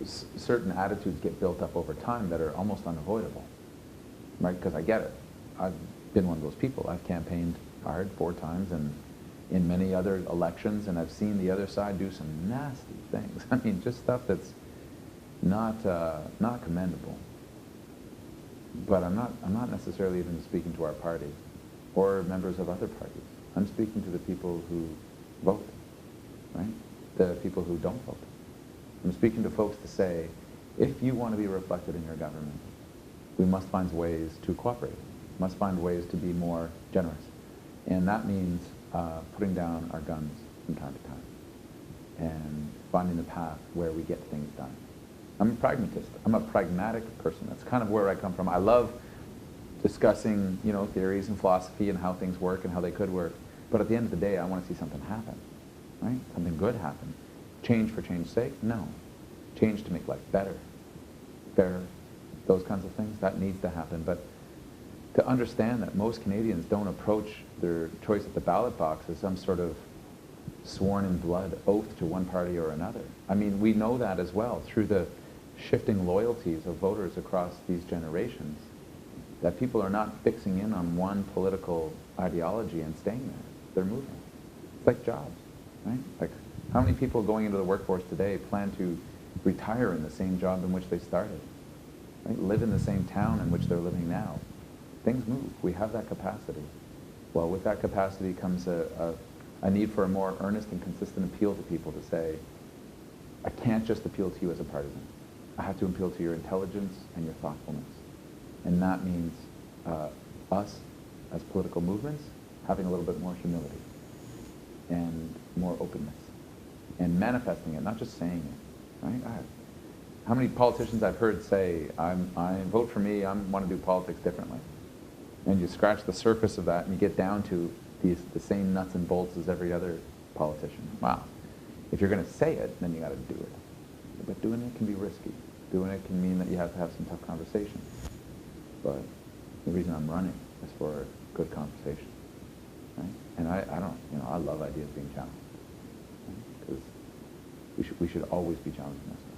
certain attitudes get built up over time that are almost unavoidable, right? Because I get it. I've been one of those people. I've campaigned hard 4 times and in many other elections, and I've seen the other side do some nasty things. I mean, just stuff that's not commendable. But I'm not necessarily even speaking to our party or members of other parties. I'm speaking to the people who vote, right? The people who don't vote. I'm speaking to folks to say, if you want to be reflected in your government, we must find ways to cooperate, must find ways to be more generous. And that means putting down our guns from time to time and finding the path where we get things done. I'm a pragmatist. I'm a pragmatic person. That's kind of where I come from. I love discussing, theories and philosophy and how things work and how they could work. But at the end of the day, I want to see something happen, right? Something good happen. Change for change's sake? No. Change to make life better, fairer, those kinds of things. That needs to happen. But to understand that most Canadians don't approach their choice at the ballot box as some sort of sworn in blood oath to one party or another. I mean, we know that as well through the shifting loyalties of voters across these generations, that people are not fixing in on one political ideology and staying there. They're moving. It's like jobs, right? Like, how many people going into the workforce today plan to retire in the same job in which they started, right? Live in the same town in which they're living now. Things move. We have that capacity. Well, with that capacity comes a need for a more earnest and consistent appeal to people to say, I can't just appeal to you as a partisan. I have to appeal to your intelligence and your thoughtfulness. And that means us, as political movements, having a little bit more humility and more openness and manifesting it, not just saying it, right? How many politicians I've heard say, I vote for me, I want to do politics differently. And you scratch the surface of that and you get down to the same nuts and bolts as every other politician. Wow. If you're going to say it, then you got to do it. But doing it can be risky. Doing it can mean that you have to have some tough conversations. But the reason I'm running is for good conversation, right? And I don't, I love ideas being challenged, because we should always be challenging ourselves.